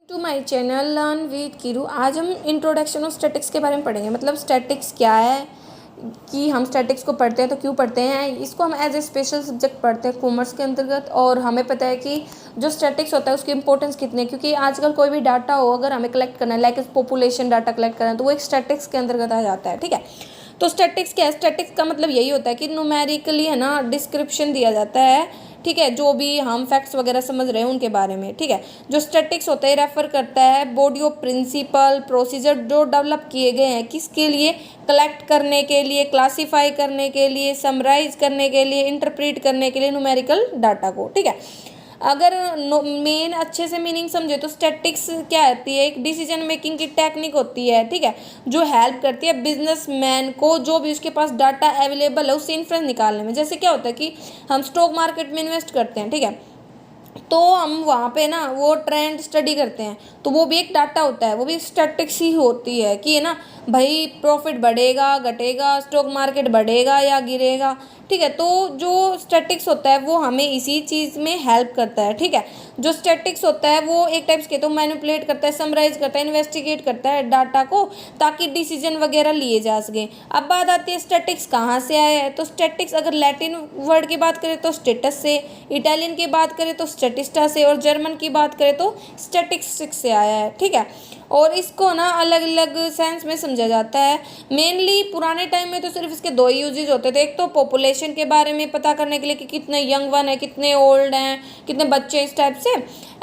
To my channel learn with Kiru. आज हम introduction of statics के बारे में पढ़ेंगे। मतलब स्टैटिक्स क्या है, कि हम स्टैटिक्स को पढ़ते हैं तो क्यों पढ़ते हैं। इसको हम एज ए स्पेशल सब्जेक्ट पढ़ते हैं कॉमर्स के अंतर्गत, और हमें पता है कि जो स्टैटिक्स होता है उसकी इंपॉर्टेंस कितनी है। क्योंकि आजकल कोई भी डाटा हो अगर हमें कलेक्ट करना है, लाइक पॉपुलेशन डाटा कलेक्ट करना है, तो वो एक स्टैटिक्स के अंतर्गत आ जाता है। ठीक है, तो स्टैटिक्स क्या है? स्टैटिक्स का मतलब यही होता है कि न्यूमेरिकली है ना डिस्क्रिप्शन दिया जाता है। ठीक है, जो भी हम फैक्ट्स वगैरह समझ रहे हैं उनके बारे में। ठीक है, जो स्टैटिक्स होता है रेफर करता है बॉडी ऑफ प्रिंसिपल प्रोसीजर जो डेवलप किए गए हैं किसके लिए, कलेक्ट करने के लिए, क्लासीफाई करने के लिए, समराइज करने के लिए, इंटरप्रेट करने के लिए न्यूमेरिकल डाटा को। ठीक है, अगर मेन अच्छे से मीनिंग समझे तो स्टैटिक्स क्या होती है, एक डिसीजन मेकिंग की टेक्निक होती है। ठीक है, जो हेल्प करती है बिजनेसमैन को जो भी उसके पास डाटा अवेलेबल है उससे इन्फ्रेंस निकालने में। जैसे क्या होता है कि हम स्टॉक मार्केट में इन्वेस्ट करते हैं, ठीक है, तो हम वहाँ पे ना वो ट्रेंड स्टडी करते हैं, तो वो भी एक डाटा होता है, वो भी स्टैटिक्स ही होती है कि है ना भाई प्रॉफिट बढ़ेगा घटेगा, स्टॉक मार्केट बढ़ेगा या गिरेगा। ठीक है, तो जो स्टैटिक्स होता है वो हमें इसी चीज़ में हेल्प करता है। ठीक है, जो स्टैटिक्स होता है वो एक टाइप्स के तो मैनिपुलेट करता है, समराइज करता है, इन्वेस्टिगेट करता है डाटा को ताकि डिसीजन वगैरह लिए जा सके। अब बात आती है स्टैटिक्स कहाँ से आया है, तो स्टैटिक्स अगर लैटिन वर्ड की बात करें तो स्टेटस से, इटालियन की बात करें तो स्टैटिस्टा से, और जर्मन की बात करें तो स्टैटिस्टिक्स से आया है। ठीक है, और इसको ना अलग अलग सेंस में समझा जाता है। मेनली पुराने टाइम में तो सिर्फ इसके दो ही यूजेज होते थे, एक तो पॉपुलेशन के बारे में पता करने के लिए कि कितने यंग वन है, कितने ओल्ड हैं, कितने बच्चे इस टाइप से,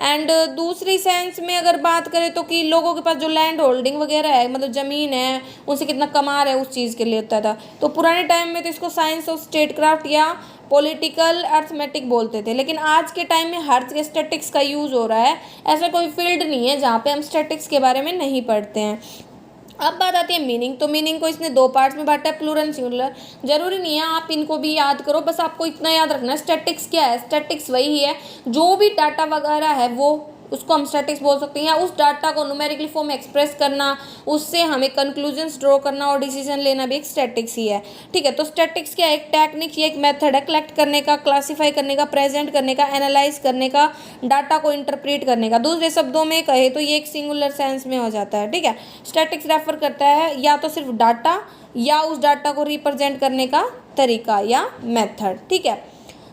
एंड दूसरी सेंस में अगर बात करें तो कि लोगों के पास जो लैंड होल्डिंग वगैरह है, मतलब ज़मीन है, उनसे कितना कमा रहे हैं उस चीज़ के लिए होता था। तो पुराने टाइम में तो इसको साइंस ऑफ स्टेटक्राफ्ट या पॉलिटिकल अर्थमेटिक बोलते थे, लेकिन आज के टाइम में हर जगह स्टैटिक्स का यूज़ हो रहा है। ऐसा कोई फील्ड नहीं है जहाँ पे हम स्टैटिक्स के बारे में नहीं पढ़ते हैं। अब बात आती है मीनिंग, तो मीनिंग को इसने दो पार्ट्स में बांटा है, प्लूरल सिंगुलर। जरूरी नहीं है आप इनको भी याद करो, बस आपको इतना याद रखना है स्टैटिक्स क्या है। स्टैटिक्स वही है जो भी डाटा वगैरह है वो उसको हम स्टैटिक्स बोल सकते हैं, या उस डाटा को न्यूमेरिकली फॉर्म में एक्सप्रेस करना, उससे हमें कंक्लूजन्स ड्रॉ करना और डिसीजन लेना भी एक स्टैटिक्स ही है। ठीक है, तो स्टैटिक्स क्या है? एक टेक्निक या एक मेथड है कलेक्ट करने का, क्लासीफाई करने का, प्रेजेंट करने का, एनालाइज करने का, डाटा को इंटरप्रेट करने का। दूसरे शब्दों में कहे तो ये एक सिंगुलर सेंस में हो जाता है। ठीक है, स्टैटिक्स रेफर करता है या तो सिर्फ डाटा या उस डाटा को रिप्रेजेंट करने का तरीका या मेथड। ठीक है,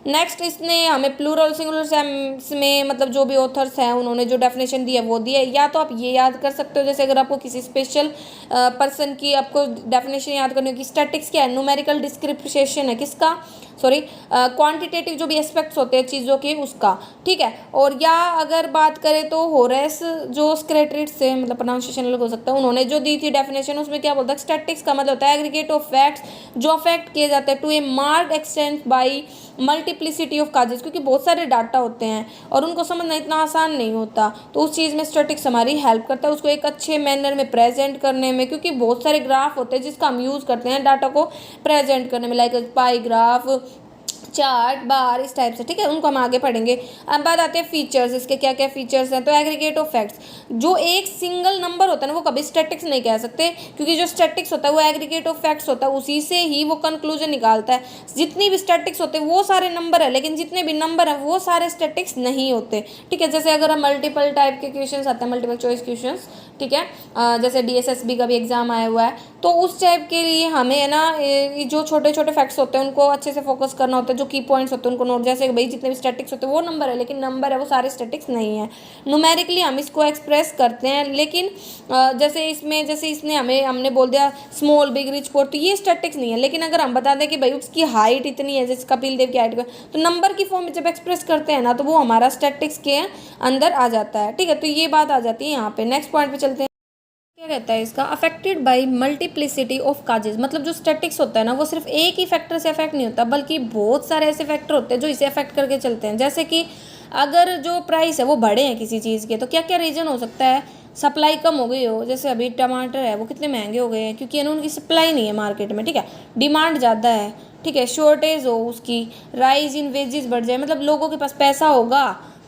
नेक्स्ट इसने हमें प्लूरल सिंगुलर सेंस में मतलब जो भी ऑथर्स हैं उन्होंने जो डेफिनेशन दी है वो दी है। या तो आप ये याद कर सकते हो, जैसे अगर आपको किसी स्पेशल पर्सन की आपको डेफिनेशन याद करनी हो कि स्टैटिक्स क्या है, न्यूमेरिकल डिस्क्रिप्शन है किसका, सॉरी क्वांटिटेटिव जो भी एस्पेक्ट्स होते हैं चीज़ों के उसका। ठीक है, और या अगर बात करें तो होरेस जो स्क्रेटरिट्स से मतलब प्रोनाउंसिएशन अलग हो सकता है, उन्होंने जो दी थी डेफिनेशन उसमें क्या बोलता है, स्टैटिक्स का मतलब होता है एग्रीगेट ऑफ फैक्ट्स जो अफेक्ट किए जाते हैं to a marked extent by multiplicity of causes. क्योंकि बहुत सारे डाटा होते हैं और उनको समझना इतना आसान नहीं होता, तो उस चीज़ में स्टैटिक्स हमारी हेल्प करता है उसको एक अच्छे मैनर में प्रेजेंट करने में। क्योंकि बहुत सारे ग्राफ होते हैं जिसका हम यूज़ करते हैं डाटा को प्रेजेंट करने में, लाइक पाई ग्राफ, चार्ट, बार, इस टाइप से। ठीक है, उनको हम आगे पढ़ेंगे। अब बात आते हैं फीचर्स, इसके क्या क्या फीचर्स हैं। तो एग्रीगेट ऑफ फैक्ट्स, जो एक सिंगल नंबर होता है ना वो कभी स्टैटिक्स नहीं कह सकते, क्योंकि जो स्टैटिक्स होता है वो एग्रीगेट ऑफ फैक्ट्स होता है, उसी से ही वो कंक्लूजन निकालता है। जितनी भी स्टैटिक्स होते हैं वो सारे नंबर है, लेकिन जितने भी नंबर है वो सारे स्टैटिक्स नहीं होते। ठीक है, जैसे अगर हम मल्टीपल टाइप के क्वेश्चन आते हैं, मल्टीपल चॉइस क्वेश्चन, ठीक है, जैसे DSSB का भी एग्जाम आया हुआ है, तो उस टाइप के लिए हमें है ना जो छोटे छोटे फैक्ट्स होते हैं उनको अच्छे से फोकस करना होता है, जो की पॉइंट्स होते हैं उनको नोट। जैसे भाई जितने भी स्टैटिक्स होते हैं वो नंबर है, लेकिन नंबर है वो सारे स्टैटिक्स नहीं है। न्यूमेरिकली हम इसको एक्सप्रेस करते हैं, लेकिन जैसे इसने हमने बोल दिया स्मॉल बिग रिच पोर, तो ये स्टैटिक्स नहीं है। लेकिन अगर हम बता दें कि भाई उसकी हाइट इतनी है, जैसे कपिल देव की हाइट, तो नंबर की फॉर्म में जब एक्सप्रेस करते हैं ना तो वो हमारा स्टैटिक्स के अंदर आ जाता है। ठीक है, तो ये बात आ जाती है यहाँ पे। नेक्स्ट पॉइंट पे चलते हैं। क्या रहता है इसका, affected by multiplicity of causes. मतलब जो स्टैटिक्स होता है ना वो सिर्फ एक ही फैक्टर से अफेक्ट नहीं होता, बल्कि बहुत सारे ऐसे फैक्टर होते हैं जो इसे अफेक्ट करके चलते हैं। जैसे कि अगर जो प्राइस है वो बढ़े हैं किसी चीज़ के, तो क्या क्या रीज़न हो सकता है, सप्लाई कम हो गई हो, जैसे अभी टमाटर है वो कितने महंगे हो गए हैं क्योंकि है ना उनकी सप्लाई नहीं है मार्केट में। ठीक है, डिमांड ज़्यादा है। ठीक है, शॉर्टेज हो उसकी, राइज इन वेजेस बढ़ जाए, मतलब लोगों के पास पैसा होगा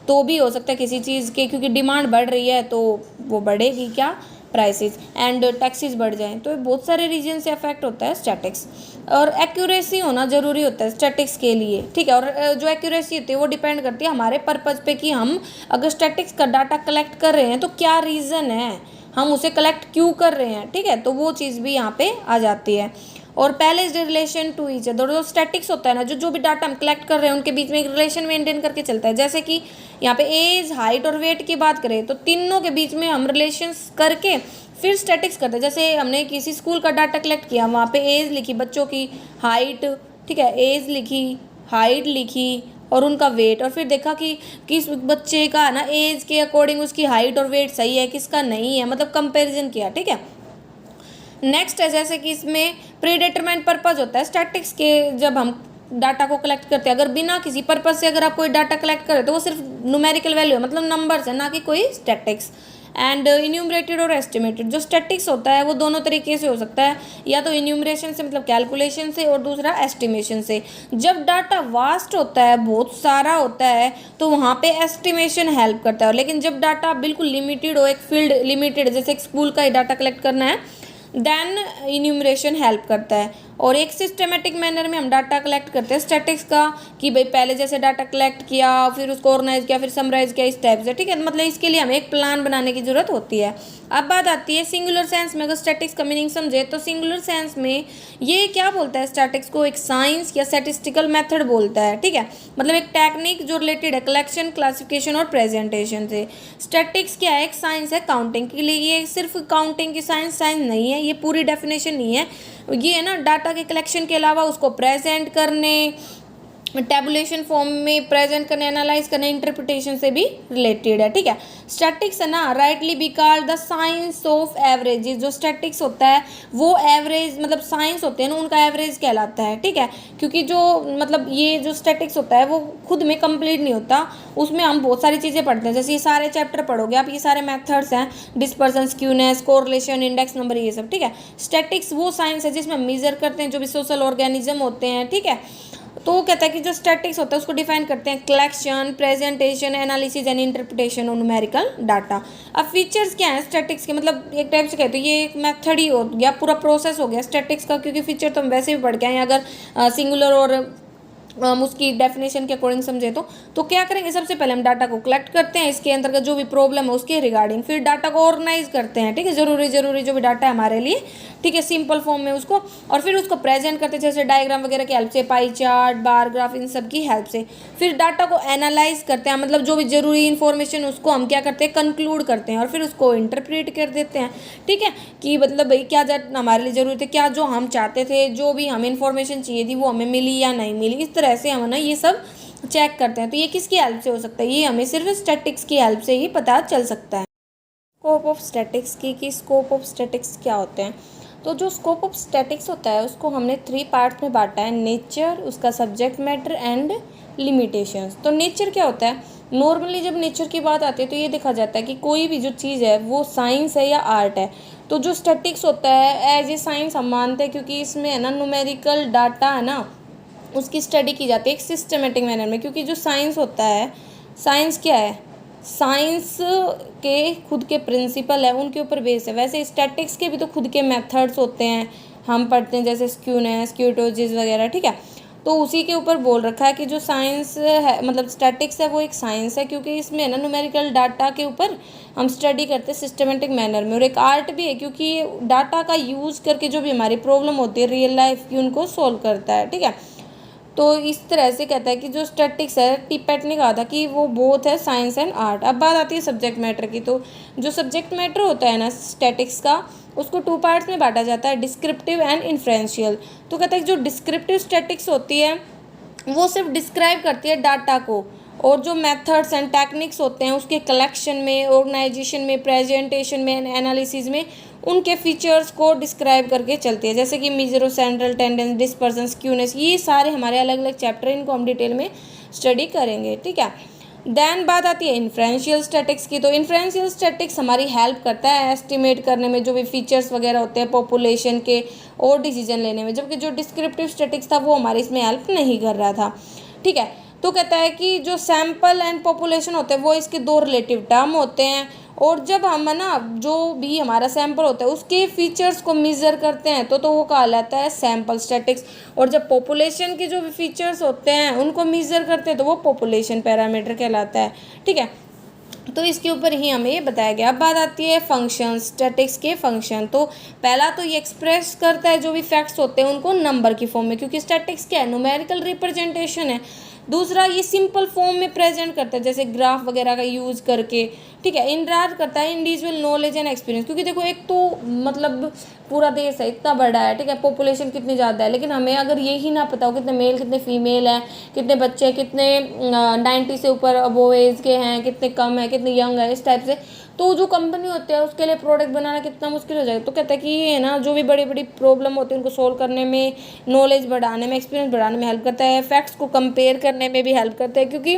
तो भी हो सकता है किसी चीज़ के, क्योंकि डिमांड बढ़ रही है तो वो बढ़ेगी क्या, प्राइसेस, एंड टैक्सेस बढ़ जाएं, तो बहुत सारे रीजन से अफेक्ट होता है स्टैटिक्स। और एक्यूरेसी होना ज़रूरी होता है स्टैटिक्स के लिए, ठीक है। और जो एक्यूरेसी होती है वो डिपेंड करती है हमारे पर्पज़ पे कि हम अगर स्टैटिक्स का डाटा कलेक्ट कर रहे हैं तो क्या रीज़न है, हम उसे कलेक्ट क्यों कर रहे हैं, ठीक है। तो वो चीज़ भी यहाँ पे आ जाती है। और पहले is relation to each other, जो स्टैटिक्स होता है ना, जो भी डाटा हम कलेक्ट कर रहे हैं उनके बीच में एक रिलेशन मेंटेन करके चलता है। जैसे कि यहाँ पे एज, हाइट और वेट की बात करें तो तीनों के बीच में हम रिलेशंस करके फिर स्टैटिक्स करते हैं। जैसे हमने किसी स्कूल का डाटा कलेक्ट किया, वहाँ पे एज लिखी बच्चों की, हाइट, ठीक है, एज लिखी, हाइट लिखी और उनका वेट, और फिर देखा कि किस बच्चे का ना एज के अकॉर्डिंग उसकी हाइट और वेट सही है, किसका नहीं है, मतलब कंपैरिजन किया, ठीक है। नेक्स्ट है जैसे कि इसमें प्री डिटरमाइंड पर्पज होता है स्टैटिक्स के, जब हम डाटा को कलेक्ट करते हैं। अगर बिना किसी पर्पज से अगर आप कोई डाटा कलेक्ट करें तो वो सिर्फ न्यूमेरिकल वैल्यू है, मतलब नंबर्स है, ना कि कोई स्टैटिक्स। एंड इन्यूमरेटेड और एस्टिमेटेड, जो स्टैटिक्स होता है वो दोनों तरीके से हो सकता है, या तो इन्यूमरेशन से मतलब कैलकुलेशन से, और दूसरा एस्टिमेशन से। जब डाटा वास्ट होता है, बहुत सारा होता है, तो वहाँ पे एस्टिमेशन हेल्प करता है। लेकिन जब डाटा बिल्कुल लिमिटेड हो, एक फील्ड लिमिटेड, जैसे एक स्कूल का ही डाटा कलेक्ट करना है, देन इन्यूमरेशन हेल्प करता है। और एक सिस्टमेटिक मैनर में हम डाटा कलेक्ट करते हैं स्टैटिक्स का, कि भाई पहले जैसे डाटा कलेक्ट किया, फिर उसको ऑर्गेनाइज किया, फिर समराइज किया, इस टाइप से, ठीक है। मतलब इसके लिए हमें एक प्लान बनाने की जरूरत होती है। अब बात आती है सिंगुलर सेंस में। अगर स्टैटिक्स का मीनिंग समझे तो सिंगुलर सेंस में ये क्या बोलता है, स्टैटिक्स को एक साइंस या स्टैटिस्टिकल मेथड बोलता है, ठीक है। मतलब एक टेक्निक जो रिलेटेड है कलेक्शन, क्लासिफिकेशन और प्रेजेंटेशन से। स्टैटिक्स क्या है, एक साइंस है काउंटिंग के लिए। ये सिर्फ काउंटिंग की साइंस नहीं है, ये पूरी डेफिनेशन नहीं है। ये है ना डाटा के कलेक्शन के अलावा उसको प्रेजेंट करने, टेबुलेशन फॉर्म में प्रेजेंट करने, एनालाइज करने, इंटरप्रिटेशन से भी रिलेटेड है, ठीक है। स्टैटिक्स है ना rightly be called the science of averages. जो स्टैटिक्स होता है वो एवरेज, मतलब साइंस होते हैं ना उनका एवरेज कहलाता है, ठीक है। क्योंकि जो मतलब ये जो स्टैटिक्स होता है वो खुद में कंप्लीट नहीं होता, उसमें हम बहुत सारी चीज़ें पढ़ते हैं। जैसे ये सारे चैप्टर पढ़ोगे आप, ये सारे मेथड्स हैं, dispersion, skewness, correlation, index number, ये सब, ठीक है। स्टैटिक्स वो साइंस है जिसमें हम मेजर करते हैं जो भी सोशल ऑर्गेनिज्म होते हैं, ठीक है। तो वो कहता है कि जो स्टैटिक्स होता है उसको डिफाइन करते हैं collection, presentation, analysis and interpretation of numerical data. अब फीचर्स क्या है स्टैटिक्स के, मतलब एक टाइप से कहते हैं ये एक मेथड ही हो गया, पूरा प्रोसेस हो गया स्टैटिक्स का, क्योंकि फीचर तो हम वैसे भी पढ़ के आए हैं। अगर सिंगुलर और उसकी डेफिनेशन के अकॉर्डिंग समझे तो क्या करेंगे, सबसे पहले हम डाटा को कलेक्ट करते हैं, इसके अंतर्गत जो भी प्रॉब्लम है उसके रिगार्डिंग, फिर डाटा को ऑर्गेनाइज करते हैं, ठीक है, जरूरी जो भी डाटा है हमारे लिए, ठीक है, सिंपल फॉर्म में उसको, और फिर उसको प्रेजेंट करते हैं जैसे डायग्राम वगैरह की हेल्प से, पाई चार्ट, बार ग्राफ, इन सब की हेल्प से। फिर डाटा को एनालाइज करते हैं, मतलब जो भी जरूरी इन्फॉर्मेशन उसको हम क्या करते हैं, कंक्लूड करते हैं, और फिर उसको इंटरप्रेट कर देते हैं, ठीक है, कि मतलब भाई क्या हमारे लिए जरूरी थे, क्या जो हम चाहते थे, जो भी हमें इन्फॉर्मेशन चाहिए थी वो हमें मिली या नहीं मिली, इस तरह से हम ना ये सब चेक करते हैं। तो ये किसकी हेल्प से हो सकता है, ये हमें सिर्फ स्टैटिक्स की हेल्प से ही पता चल सकता है। स्कोप ऑफ स्टैटिक्स की स्कोप ऑफ स्टैटिक्स क्या होते हैं, तो जो स्कोप ऑफ स्टैटिक्स होता है उसको हमने 3 पार्ट में बांटा है, नेचर, उसका सब्जेक्ट मैटर एंड लिमिटेशंस। तो नेचर क्या होता है, नॉर्मली जब नेचर की बात आती है तो ये देखा जाता है कि कोई भी जो चीज़ है वो साइंस है या आर्ट है। तो जो स्टैटिक्स होता है एज ए साइंस हम मानते हैं, क्योंकि इसमें है ना न्यूमेरिकल डाटा है ना, उसकी स्टडी की जाती है एक सिस्टमेटिक मैनर में। क्योंकि जो साइंस होता है, साइंस क्या है, साइंस के खुद के प्रिंसिपल है, उनके ऊपर बेस है। वैसे स्टैटिक्स के भी तो खुद के मेथड्स होते हैं, हम पढ़ते हैं जैसे स्क्यूनेस, क्यूटोजिस वगैरह, ठीक है। तो उसी के ऊपर बोल रखा है कि जो साइंस है, मतलब स्टैटिक्स है, वो एक साइंस है, क्योंकि इसमें ना न्यूमेरिकल डाटा के ऊपर हम स्टडी करते हैं सिस्टमेटिक मैनर में। और एक आर्ट भी है, क्योंकि ये डाटा का यूज़ करके जो भी हमारी प्रॉब्लम होती है रियल लाइफ की, उनको सॉल्व करता है, ठीक है। तो इस तरह से कहता है कि जो स्टैटिक्स है, टिपेट ने कहा था कि वो बोथ है साइंस एंड आर्ट। अब बात आती है सब्जेक्ट मैटर की, तो जो सब्जेक्ट मैटर होता है ना स्टैटिक्स का, उसको 2 पार्ट्स में बांटा जाता है, डिस्क्रिप्टिव एंड इन्फ्रेंशियल। तो कहता है कि जो डिस्क्रिप्टिव स्टैटिक्स होती है वो सिर्फ डिस्क्राइब करती है डाटा को, और जो मेथड्स एंड टेक्निक्स होते हैं उसके कलेक्शन में, ऑर्गेनाइजेशन में, प्रेजेंटेशन में, एनालिसिस में, उनके फीचर्स को डिस्क्राइब करके चलती है। जैसे कि मीजरो, सेंट्रल टेंडेंस, डिस्पर्सन, स्क्यूनेस, ये सारे हमारे अलग अलग चैप्टर, इनको हम डिटेल में स्टडी करेंगे, ठीक है। देन बात आती है इन्फ्रेंशियल स्टैटिक्स की। तो इन्फ्रेंशियल स्टैटिक्स हमारी हेल्प करता है एस्टिमेट करने में, जो भी फीचर्स वगैरह होते हैं पॉपुलेशन के, और डिसीजन लेने में। जबकि जो डिस्क्रिप्टिव स्टैटिक्स था वो हमारी इसमें हेल्प नहीं कर रहा था, ठीक है। तो कहता है कि जो सैंपल एंड पॉपुलेशन होते हैं वो इसके 2 रिलेटिव टर्म होते हैं, और जब हम है ना जो भी हमारा सैंपल होता है उसके फीचर्स को मेज़र करते हैं तो वो कहलाता है सैंपल स्टैटिक्स। और जब पॉपुलेशन के जो भी फीचर्स होते हैं उनको मेज़र करते हैं तो वो पॉपुलेशन पैरामीटर कहलाता है। ठीक है, तो इसके ऊपर ही हमें ये बताया गया। अब बात आती है फंक्शन, स्टैटिक्स के फंक्शन। तो पहला तो ये एक्सप्रेस करता है जो भी फैक्ट्स होते हैं उनको नंबर की फॉर्म में, क्योंकि स्टैटिक्स क्या है, न्यूमेरिकल रिप्रेजेंटेशन है। दूसरा ये सिंपल फॉर्म में प्रेजेंट करता है जैसे ग्राफ वगैरह का यूज़ करके। ठीक है, इनरार करता है इंडिविजुअल नॉलेज एंड एक्सपीरियंस, क्योंकि देखो एक तो मतलब पूरा देश है, इतना बड़ा है, ठीक है, पॉपुलेशन कितनी ज़्यादा है, लेकिन हमें अगर यही ना पता हो कितने मेल कितने फीमेल हैं, कितने बच्चे हैं, कितने 90 से ऊपर अबोव एज के हैं, कितने कम है, कितने यंग है, इस टाइप से, तो जो कंपनी होती है उसके लिए प्रोडक्ट बनाना कितना मुश्किल हो जाएगा। तो कहता है कि ये है ना जो भी बड़ी बड़ी प्रॉब्लम होती है उनको सोल्व करने में, नॉलेज बढ़ाने में, एक्सपीरियंस बढ़ाने में हेल्प करता है, फैक्ट्स को कंपेयर करने में भी हेल्प करता है, क्योंकि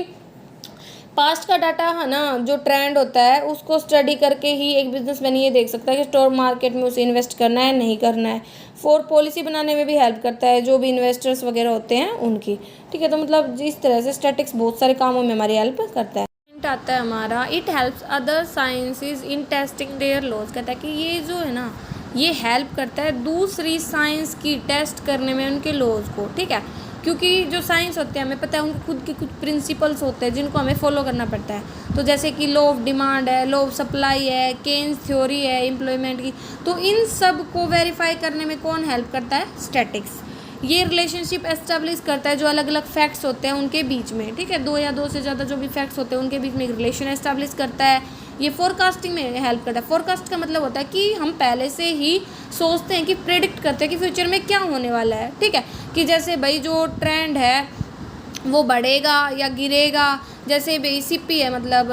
पास्ट का डाटा है ना जो ट्रेंड होता है उसको स्टडी करके ही एक बिजनेसमैन ये देख सकता है कि स्टॉक मार्केट में उसे इन्वेस्ट करना है नहीं करना है। फॉर पॉलिसी बनाने में भी हेल्प करता है जो भी इन्वेस्टर्स वगैरह होते हैं उनकी। ठीक है, तो मतलब इस तरह से स्टैटिक्स बहुत सारे कामों में हमारी हेल्प करता है। आता है हमारा it helps other sciences in testing their laws. कहता है कि ये जो है ना ये हेल्प करता है दूसरी साइंस की टेस्ट करने में उनके लॉज को। ठीक है, क्योंकि जो साइंस होते हैं हमें पता है उनके खुद के कुछ प्रिंसिपल्स होते हैं जिनको हमें फॉलो करना पड़ता है। तो जैसे कि लॉ ऑफ डिमांड है, लॉ ऑफ सप्लाई है, केन्स थ्योरी है एम्प्लॉयमेंट की, तो इन सब को वेरीफाई करने में कौन हेल्प करता है, स्टैटिक्स। ये रिलेशनशिप एस्टेब्लिश करता है जो अलग अलग फैक्ट्स होते हैं उनके बीच में। ठीक है, दो या दो से ज़्यादा जो भी फैक्ट्स होते हैं उनके बीच में एक रिलेशन एस्टेब्लिश करता है। ये फोरकास्टिंग में हेल्प करता है। फोरकास्ट का मतलब होता है कि हम पहले से ही सोचते हैं कि प्रेडिक्ट करते हैं कि फ्यूचर में क्या होने वाला है। ठीक है, कि जैसे भाई जो ट्रेंड है वो बढ़ेगा या गिरेगा, जैसे भाई सीपी है मतलब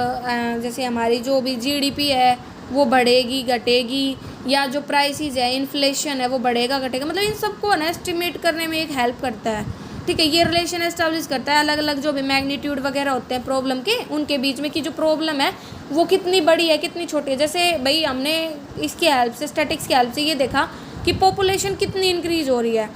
जैसे हमारी जो भी जीडीपी है वो बढ़ेगी घटेगी, या जो प्राइसेस है इन्फ्लेशन है वो बढ़ेगा घटेगा, मतलब इन सबको ना एस्टिमेट करने में एक हेल्प करता है। ठीक है, ये रिलेशन एस्टैब्लिश करता है अलग अलग जो भी मैग्नीट्यूड वगैरह होते हैं प्रॉब्लम के उनके बीच में, कि जो प्रॉब्लम है वो कितनी बड़ी है कितनी छोटी है। जैसे भाई हमने इसकी हेल्प से, स्टैटिक्स की हेल्प से ये देखा कि पॉपुलेशन कितनी इंक्रीज हो रही है।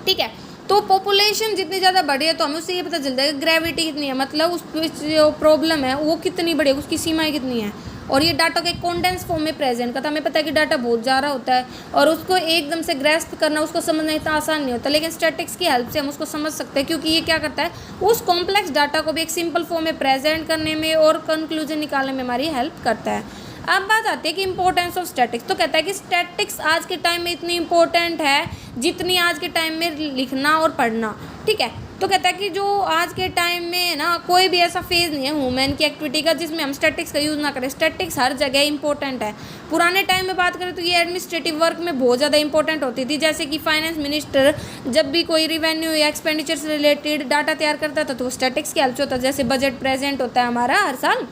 ठीक है, तो पॉपुलेशन जितनी ज़्यादा बढ़ी है तो हमें उससे ये पता चलता है कि ग्रेविटी कितनी है, मतलब उस जो प्रॉब्लम है वो कितनी बड़ी है, उसकी सीमाएँ कितनी है। और ये डाटा के कॉन्डेंस फॉर्म में प्रेजेंट करता है। हमें पता है कि डाटा बहुत ज़्यादा होता है और उसको एकदम से ग्रेस्प करना, उसको समझना इतना आसान नहीं होता, लेकिन स्टैटिक्स की हेल्प से हम उसको समझ सकते हैं, क्योंकि ये क्या करता है उस कॉम्प्लेक्स डाटा को भी एक सिंपल फॉर्म में प्रेजेंट करने में और कंक्लूजन निकालने में हमारी हेल्प करता है। अब बात आती है कि इंपॉर्टेंस ऑफ स्टैटिक्स। तो कहता है कि स्टैटिक्स आज के टाइम में इतनी इंपॉर्टेंट है जितनी आज के टाइम में लिखना और पढ़ना। ठीक है, तो कहता है कि जो आज के टाइम में ना कोई भी ऐसा फेज़ नहीं है ह्यूमन की एक्टिविटी का जिसमें हम स्टैटिक्स का यूज़ ना करें। स्टैटिक्स हर जगह इंपॉर्टेंट है। पुराने टाइम में बात करें तो ये एडमिनिस्ट्रेटिव वर्क में बहुत ज़्यादा इंपॉर्टेंट होती थी, जैसे कि फाइनेंस मिनिस्टर जब भी कोई रिवेन्यू या एक्सपेंडिचर से रिलेटेड डाटा तैयार करता था तो वो स्टैटिक्स की हेल्प से होता है। जैसे बजट प्रेजेंट होता है हमारा हर साल।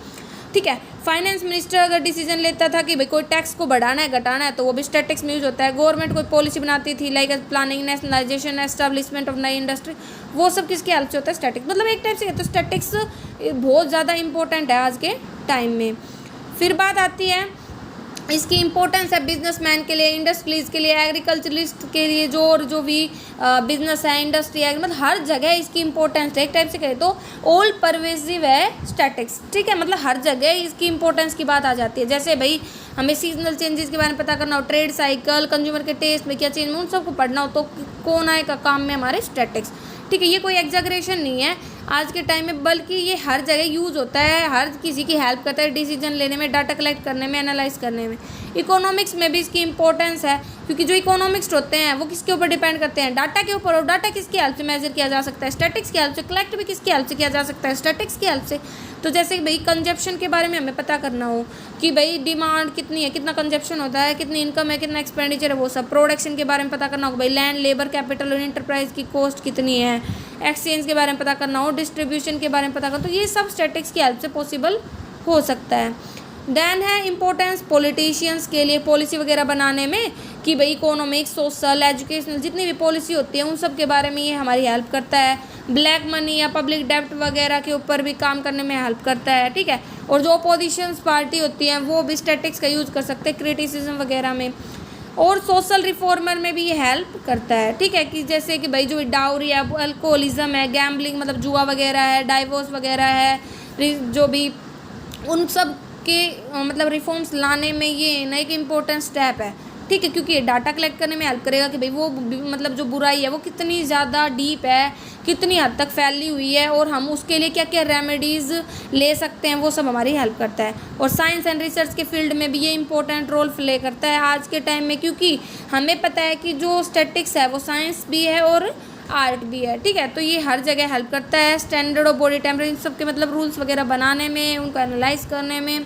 ठीक है, फाइनेंस मिनिस्टर अगर डिसीजन लेता था कि भाई कोई टैक्स को बढ़ाना है घटाना है तो वो भी स्टैटिक्स में यूज होता है। गवर्नमेंट कोई पॉलिसी बनाती थी like planning, nationalisation, establishment of नई इंडस्ट्री, वो सब किसकी हेल्प से होता है, स्टैटिक्स। मतलब एक टाइप से तो स्टैटिक्स बहुत ज़्यादा इंपॉर्टेंट है आज के टाइम में। फिर बात आती है इसकी इम्पोर्टेंस है बिजनेसमैन के लिए, इंडस्ट्रीज के लिए, एग्रीकल्चरिस्ट के लिए, जो भी बिजनेस है, इंडस्ट्री है, मतलब हर जगह इसकी इंपॉर्टेंस है। एक टाइप से कहें तो ऑल परवेसिव है स्टैटिक्स। ठीक है, मतलब हर जगह इसकी इंपॉर्टेंस की बात आ जाती है। जैसे भाई हमें सीजनल चेंजेस के बारे में पता करना हो, ट्रेड साइकिल, कंज्यूमर के टेस्ट में क्या चेंज, उन सबको पढ़ना हो तो कौन आएगा काम में, हमारे स्टैटिक्स। ठीक है, ये कोई एग्जैगरेशन नहीं है आज के टाइम में, बल्कि ये हर जगह यूज़ होता है, हर किसी की हेल्प करता है डिसीजन लेने में, डाटा कलेक्ट करने में, एनालाइज करने में। इकोनॉमिक्स में भी इसकी इंपॉर्टेंस है, क्योंकि जो इकोनॉमिक्स होते हैं वो किसके ऊपर डिपेंड करते हैं, डाटा के ऊपर। और डाटा किसकी हेल्प से मेजर किया जा सकता है, स्टैटिक्स की हेल्प से। कलेक्ट भी किसकी हेल्प से किया जा सकता है, स्टैटिक्स की हेल्प से। तो जैसे भाई कंजप्शन के बारे में हमें पता करना हो कि भाई डिमांड कितनी है, कितना कंजप्शन होता है, कितनी इनकम है, कितना एक्सपेंडिचर है, वो सब। प्रोडक्शन के बारे में पता करना हो भाई लैंड, लेबर, कैपिटल और इंटरप्राइज की कॉस्ट कितनी है। एक्सचेंज के बारे में पता करना हो, डिस्ट्रीब्यूशन के बारे में पता करना, तो ये सब स्टैटिक्स की हेल्प से पॉसिबल हो सकता है। देन है इम्पोर्टेंस पॉलिटिशियंस के लिए पॉलिसी वगैरह बनाने में, कि भाई इकोनॉमिक्स, सोशल, एजुकेशनल जितनी भी पॉलिसी होती है उन सब के बारे में ये हमारी हेल्प करता है। ब्लैक मनी या पब्लिक डेब्ट वगैरह के ऊपर भी काम करने में हेल्प करता है। ठीक है, और जो अपोजिशंस पार्टी होती हैं वो भी स्टैटिक्स का यूज़ कर सकते हैं क्रिटिसिज्म वगैरह में। और सोशल रिफॉर्मर में भी ये हेल्प करता है। ठीक है, कि जैसे कि भाई जो डाउरी है, अल्कोहलिज्म है, गैम्बलिंग मतलब जुआ वगैरह है, डाइवोर्स वगैरह है, जो भी उन सब के मतलब रिफॉर्म्स लाने में ये ना एक इम्पोर्टेंट स्टेप है, ठीक है, क्योंकि ये डाटा कलेक्ट करने में हेल्प करेगा कि भाई वो मतलब जो बुराई है वो कितनी ज़्यादा डीप है, कितनी हद तक फैली हुई है, और हम उसके लिए क्या क्या रेमेडीज़ ले सकते हैं, वो सब हमारी हेल्प करता है। और साइंस एंड रिसर्च के फील्ड में भी ये इंपॉर्टेंट रोल प्ले करता है आज के टाइम में, क्योंकि हमें पता है कि जो स्टैटिक्स है वो साइंस भी है और आर्ट भी है, ठीक है। तो ये हर जगह हेल्प करता है स्टैंडर्ड ऑफ बॉडी टेम्परेचर सबके मतलब रूल्स वगैरह बनाने में, उनको एनालाइज करने में,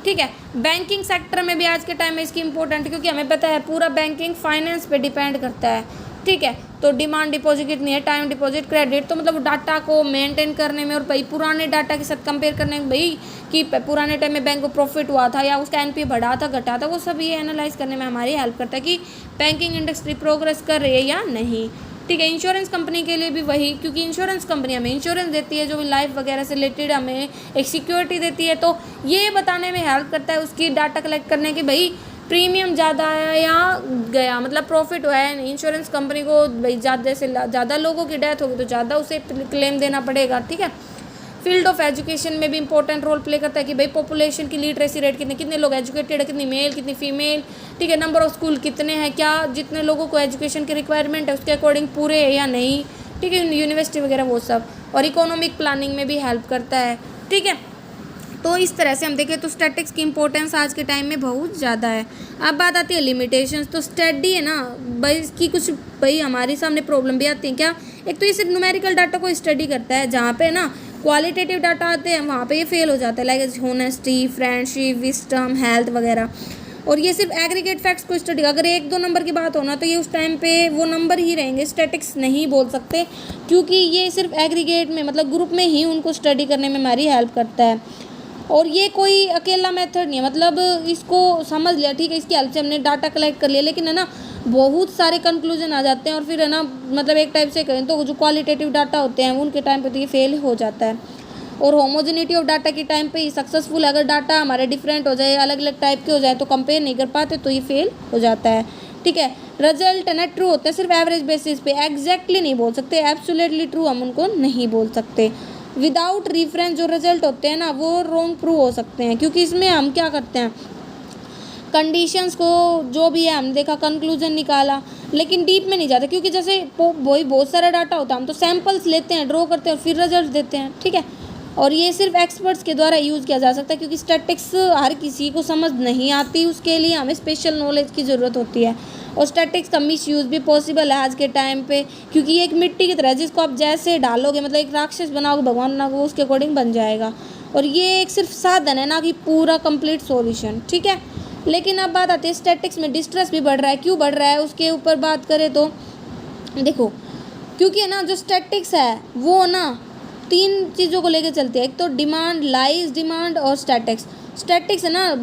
ठीक है। बैंकिंग सेक्टर में भी आज के टाइम में इसकी इंपॉर्टेंट, क्योंकि हमें पता है पूरा बैंकिंग फाइनेंस पे डिपेंड करता है, ठीक है। तो डिमांड डिपॉजिट कितनी है, टाइम डिपॉजिट, क्रेडिट, तो मतलब डाटा को मेंटेन करने में और भाई पुराने डाटा के साथ कंपेयर करने में, भाई कि पुराने टाइम में बैंक को प्रॉफिट हुआ था या उसका एनपीए बढ़ा था घटा था, वो सब ये एनालाइज करने में हमारी हेल्प करता है कि बैंकिंग इंडस्ट्री प्रोग्रेस कर रही है या नहीं, ठीक है। इंश्योरेंस कंपनी के लिए भी वही, क्योंकि इंश्योरेंस कंपनी हमें इंश्योरेंस देती है जो भी लाइफ वगैरह से रिलेटेड हमें एक सिक्योरिटी देती है, तो ये बताने में हेल्प करता है उसकी डाटा कलेक्ट करने की भाई प्रीमियम ज़्यादा आया या गया, मतलब प्रॉफिट हुआ है नहीं। इंश्योरेंस कंपनी को भाई ज़्यादा से ज़्यादा लोगों की डेथ होगी तो ज़्यादा उसे क्लेम देना पड़ेगा, ठीक है। फील्ड ऑफ एजुकेशन में भी इंपॉर्टेंट रोल प्ले करता है कि भाई पॉपुलेशन की लिटरेसी रेट कितने कितने लोग एजुकेटेड है, कितनी मेल कितनी फीमेल, ठीक है। नंबर ऑफ स्कूल कितने हैं, क्या जितने लोगों को एजुकेशन की रिक्वायरमेंट है उसके अकॉर्डिंग पूरे है या नहीं, ठीक है, यूनिवर्सिटी वगैरह वो सब। और इकोनॉमिक प्लानिंग में भी हेल्प करता है, ठीक है। तो इस तरह से हम देखें तो स्टैटिक्स की इंपॉर्टेंस आज के टाइम में बहुत ज़्यादा है। अब बात आती है लिमिटेशंस, तो स्टडी है ना भाई इसकी कुछ भाई हमारे सामने प्रॉब्लम भी आती है क्या। एक तो ये सिर्फ न्यूमेरिकल डाटा को स्टडी करता है, जहाँ पे ना क्वालिटेटिव डाटा आते हैं वहाँ पे ये फेल हो जाता है, like honesty, friendship, wisdom, health वगैरह। और ये सिर्फ एग्रीगेट फैक्ट्स को स्टडी, अगर 1-2 नंबर की बात हो ना तो ये उस टाइम पे वो नंबर ही रहेंगे, स्टैटिक्स नहीं बोल सकते, क्योंकि ये सिर्फ एग्रीगेट में मतलब ग्रुप में ही उनको स्टडी करने में हमारी हेल्प करता है। और ये कोई अकेला मेथड नहीं है, मतलब इसको समझ लिया, ठीक है, इसकी हेल्प से हमने डाटा कलेक्ट कर लिया, लेकिन है ना बहुत सारे कंक्लूजन आ जाते हैं, और फिर है ना मतलब एक टाइप से कहें तो जो क्वालिटेटिव डाटा होते हैं उनके टाइम पे तो ये फेल हो जाता है। और होमोजेनिटी ऑफ डाटा के टाइम पे ही सक्सेसफुल, अगर डाटा हमारे डिफरेंट हो जाए, अलग अलग टाइप के हो जाए तो कंपेयर नहीं कर पाते तो ये फेल हो जाता है, ठीक है। रिजल्ट है ना ट्रू होते हैं सिर्फ एवरेज बेसिस पे, एग्जैक्टली नहीं बोल सकते, एब्सोल्युटली ट्रू हम उनको नहीं बोल सकते। विदाउट रेफरेंस जो रिजल्ट होते हैं ना वो रॉन्ग प्रूव हो सकते हैं, क्योंकि इसमें हम क्या करते हैं कंडीशंस को जो भी है हम देखा कंक्लूजन निकाला, लेकिन डीप में नहीं जाते, क्योंकि जैसे वही बहुत सारा डाटा होता है हम तो सैम्पल्स लेते हैं, ड्रॉ करते हैं और फिर रिजल्ट देते हैं, ठीक है। और ये सिर्फ एक्सपर्ट्स के द्वारा यूज़ किया जा सकता है, क्योंकि स्टैटिक्स हर किसी को समझ नहीं आती, उसके लिए हमें स्पेशल नॉलेज की ज़रूरत होती है। और स्टैटिक्स का मिस यूज़ भी पॉसिबल है आज के टाइम पे, क्योंकि ये एक मिट्टी की तरह है जिसको आप जैसे डालोगे, मतलब एक राक्षस बनाओगे भगवान बनाओगे वो उसके अकॉर्डिंग बन जाएगा। और ये एक सिर्फ साधन है ना कि पूरा कंप्लीट सॉल्यूशन, ठीक है। लेकिन अब बात आती है स्टैटिक्स में डिस्ट्रेस भी बढ़ रहा है, क्यों बढ़ रहा है उसके ऊपर बात करें तो देखो, क्योंकि है ना जो स्टैटिक्स है वो ना 3 चीज़ों को लेके चलती है, एक तो डिमांड, लाइज डिमांड और स्टैटिक्स। स्टैटिक्स है ना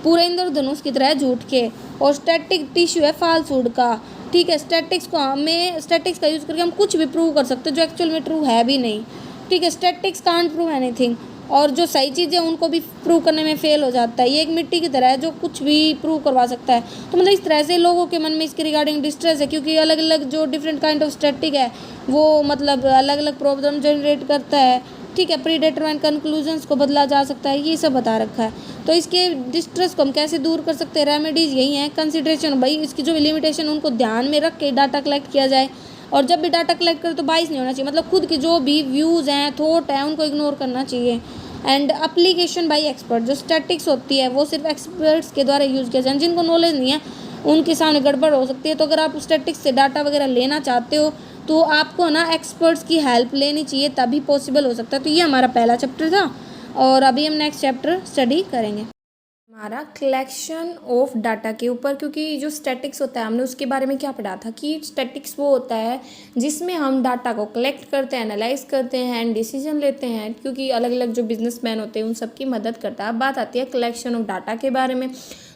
पूरे इंद्रधनुष की तरह है झूठ के, और स्टैटिक टिश्यू है फाल्सूड का, ठीक है। स्टैटिक्स का यूज़ करके हम कुछ भी प्रूव कर सकते हैं जो एक्चुअल में ट्रू है भी नहीं, ठीक है। स्टैटिक्स कांट प्रूव एनीथिंग, और जो सही चीज़ें उनको भी प्रूव करने में फेल हो जाता है। ये एक मिट्टी की तरह है जो कुछ भी प्रूव करवा सकता है। तो मतलब इस तरह से लोगों के मन में इसके रिगार्डिंग डिस्ट्रेस है, क्योंकि अलग अलग जो डिफरेंट काइंड ऑफ स्टैटिक है वो मतलब अलग अलग प्रॉब्लम जनरेट करता है, ठीक है। प्री डिटरमाइंड कंक्लूजन्स को बदला जा सकता है, ये सब बता रखा है। तो इसके डिस्ट्रेस को हम कैसे दूर कर सकते हैं, रेमेडीज़ यही हैं, कंसिडरेशन, भाई इसकी जो लिमिटेशन उनको ध्यान में रख के डाटा कलेक्ट किया जाए। और जब भी डाटा कलेक्ट करें तो बाइस नहीं होना चाहिए, मतलब खुद के जो भी व्यूज़ हैं, थॉट हैं, उनको इग्नोर करना चाहिए। एंड अप्लीकेशन बाय एक्सपर्ट, जो स्टैटिक्स होती है वो सिर्फ एक्सपर्ट्स के द्वारा यूज़ किया जाए, जिनको नॉलेज नहीं है उनके सामने गड़बड़ हो सकती है। तो अगर आप स्टैटिक्स से डाटा वगैरह लेना चाहते हो तो आपको ना एक्सपर्ट्स की हेल्प लेनी चाहिए, तभी पॉसिबल हो सकता है। तो ये हमारा पहला चैप्टर था, और अभी हम नेक्स्ट चैप्टर स्टडी करेंगे हमारा कलेक्शन ऑफ डाटा के ऊपर। क्योंकि जो स्टैटिक्स होता है हमने उसके बारे में क्या पढ़ा था कि स्टैटिक्स वो होता है जिसमें हम डाटा को कलेक्ट करते हैं, एनालाइज करते हैं एंड डिसीजन लेते हैं, क्योंकि अलग अलग जो बिजनेसमैन होते हैं उन सबकी मदद करता है। अब बात आती है कलेक्शन ऑफ डाटा के बारे में।